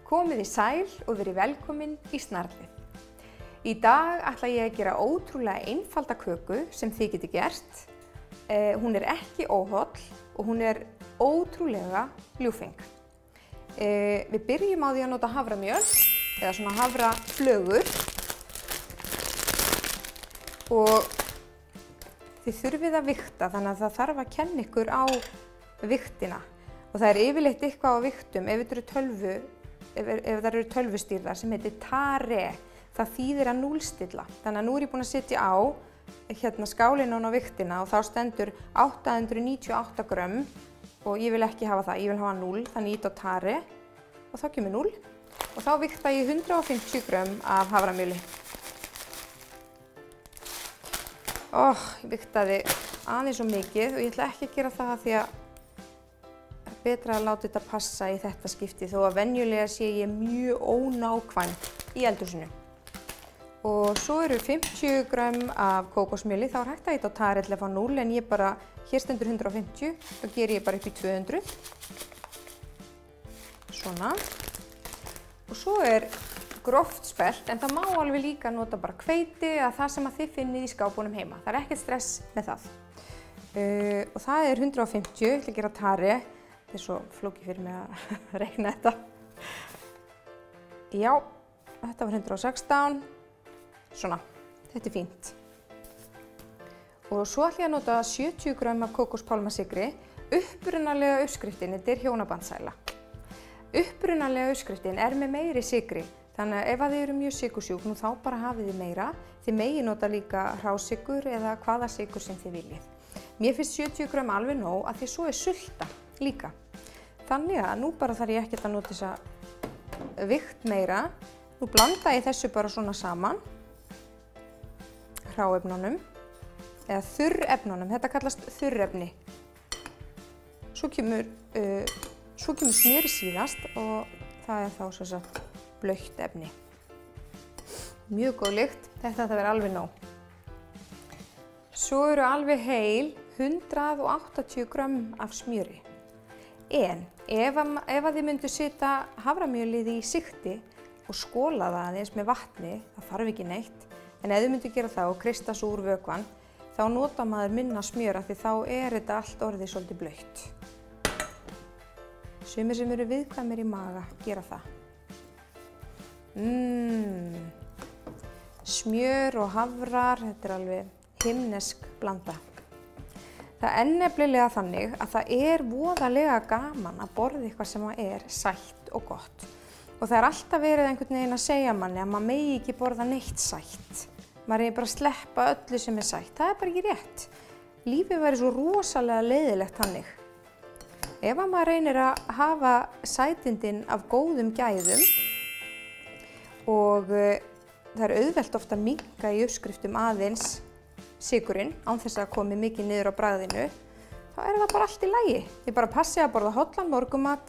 Komið í sæl og verið velkomin í Snarlið. Í dag ætla ég að gera ótrúlega einfalda köku sem þið getið gert. Hún er ekki óholl og hún er ótrúlega ljúffeng. Við byrjum á því að nota haframjöl eða svona hafraflögur og þið þurfið að vigta, þannig að það þarf að kenna ykkur á vigtina. Og það er yfirleitt eitthvað á vigtum ef það eru tölvustýrðar sem heitir Tare. Það þýðir að núllstilla. Þannig að nú er ég búin að setja á skálinn á vigtina og þá stendur 898 grömm og ég vil ekki hafa það, ég vil hafa 0, þannig ég ít á Tare og þá kemur 0 og þá vigta ég 150 grömm af haframjöli. Ég vigtaði aðeins svo mikið og ég ætla ekki að gera það því að það er betra að láta þetta passa í þetta skipti þó að venjulega sé ég mjög ónákvæm í eldhúsinu. Og svo eru 50 grömm af kókosmjöli, þá er hægt að ýta á Tare til að fá 0 en ég bara, hér stendur 150, þá ger ég bara upp í 200. Svona. Og svo er gróft spelt, en það má alveg líka nota bara hveiti eða það sem að þið finnið í skápunum heima. Það er ekkert stress með það. Og það er 150, ég ætla að gera Tare. Þetta er svo flókið fyrir mig að reikna þetta. Já, þetta var 116. Svona, þetta er fínt. Og svo ætla ég að nota 70 grömm af kókospálmasykri. Upprunalega uppskriftin, þetta er hjónabandssæla. Upprunalega uppskriftin er með meiri sykri, þannig að ef þið eru mjög sykursjúk, nú þá bara hafið þið meira. Þið megið nota líka hrásykur eða hvaða sykur sem þið viljið. Mér finnst 70 grömm alveg nóg af því svo er sulta líka. Þannig að nú bara þarf ég ekkert að nota þessa vikt meira. Nú blanda ég þessu bara svona saman. Hráefnunum eða þurrefnunum, þetta kallast þurrefni. Svo kemur smjör síðast og það er þá svo sagt blautt efni. Mjög góð lykt, þetta þarf að vera alveg nóg. Svo eru alveg heil 180 grömm af smjöri. En ef þið myndu setja haframjölið í sigti og skóla það aðeins með vatni, það þarf ekki neitt. En ef þið myndu gera það og kreista svo úr vökvann, þá nota maður minna smjör af því þá er þetta allt orðið svolítið blautt. Sumir sem eru viðkvæmir í maga gera það. Smjör og hafrar, þetta er alveg himnesk blanda. Það er nefnilega þannig að það er voðalega gaman að borða eitthvað sem er sætt og gott. Og það er alltaf verið einhvern veginn að segja manni að maður megi ekki borða neitt sætt. Maður er bara að sleppa öllu sem er sætt. Það er bara ekki rétt. Lífið væri svo rosalega leiðilegt þannig. Ef maður reynir að hafa sætindin af góðum gæðum og það er auðvelt ofta að minnka í uppskriftum aðeins sykurinn án þess að komi mikið niður á bragðinu, þá er það bara allt í lagi. Þið bara passið að borða hollan morgunmat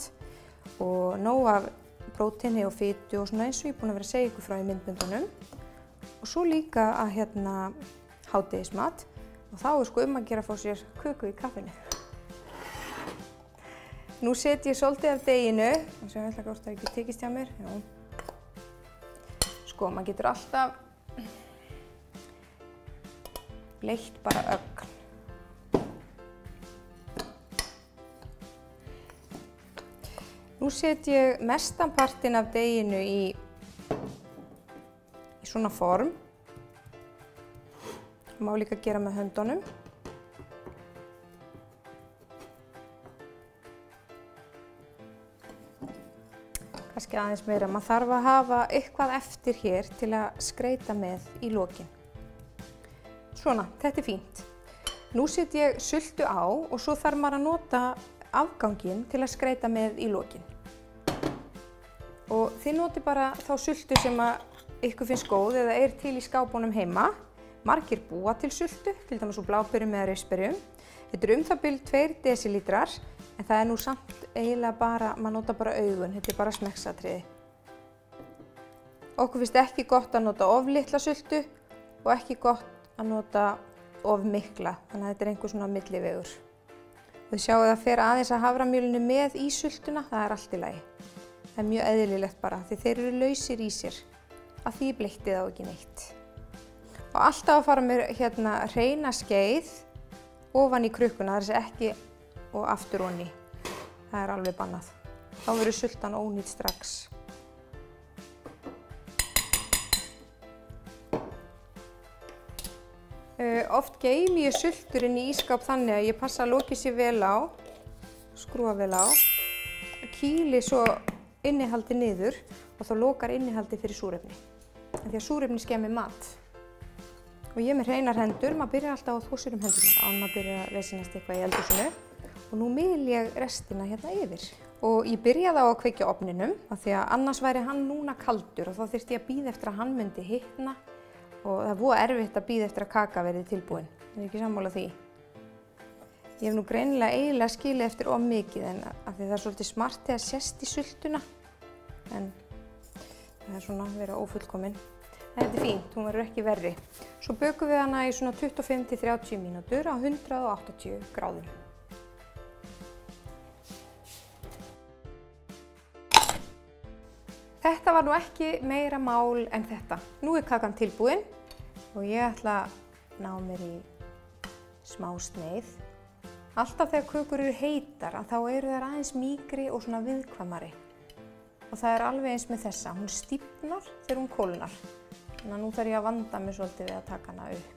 og nóg af próteini og fitu og svona eins og ég er búin að vera að segja ykkur frá í myndböndunum. Og svo líka að hádegismat og þá er sko að gera að fá sér köku í kaffinu. Nú set ég svolítið af deginu, þannig að ég ætla hvort það ekki tekist hjá mér. Já. Sko, maður getur alltaf leitt bara ögn. Nú set ég mestanpartinn af deginu í svona form. Það má líka gera með höndunum. Kannski aðeins meira. Maður þarf að hafa eitthvað eftir hér til að skreyta með í lokin. Svona, þetta er fínt. Nú set ég sultu á og svo þarf maður að nota afganginn til að skreyta með í lokin. Og þið notið bara þá sultu sem að ykkur finnst góð eða er til í skápunum heima. Margir búa til sultu, til dæmis úr bláberjum eða rausberjum. Þetta er það bil 2 desilítrar, en það er nú samt eiginlega bara, maður nota bara augun, þetta er bara smekksatriði. Okkur finnst ekki gott að nota of litla sultu og ekki gott að nota of mikla, þannig að þetta er einhver svona millivegur. Þið sjáu að það fer aðeins að haframjölinu með í sultuna, það er allt í lagi. Það er mjög eðlilegt bara því þeir eru lausir í sér að því bleytti þá ekki neitt. Og alltaf að fara með hreina skeið ofan í krukkuna, það er ekki og aftur onni. Það er alveg bannað. Þá verður sultan ónýt strax. Oft geymi ég sulturinn í ísskáp þannig að ég passa að loki sér vel á, skrúa vel á, kýli svo innihaldi niður og þá lokar innihaldi fyrir súrefni. Því að súrefni skemmir mat. Og ég með hreinar hendur, maður byrjar alltaf að þvo sér hendurnar áður en maður byrjar að vesenast eitthvað í eldhúsinu. Og nú myl ég restina hérna yfir. Og ég byrjaði á að kveikja ofninum af því að annars væri hann núna kaldur og þá þyrfti ég að bíða eftir að hann myndi hitna. Og það er voða erfitt að bíða eftir að kaka verði tilbúin. Það er ekki sammála því. Ég hef nú greinilega eiginlega skilið eftir of mikið en af því það er svolítið smart þegar sést í sultuna. En það er svona að vera ófullkomin. En þetta er fínt, hún verður ekki verri. Svo bökum við hana í svona 25–30 mínútur á 180 gráðum. Þetta var nú ekki meira mál en þetta. Nú er kakan tilbúin og ég ætla að ná mér í smá sneið. Alltaf þegar kökur eru heitar þá eru þær aðeins mýkri og svona viðkvæmari. Og það er alveg eins með þessa. Hún stífnar þegar hún kólnar. Þannig að nú þarf ég að vanda mig svolítið við að taka hana upp.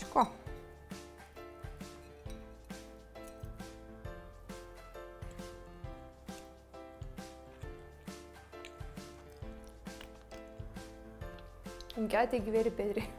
Sko. Hún gæti ekki verið betri.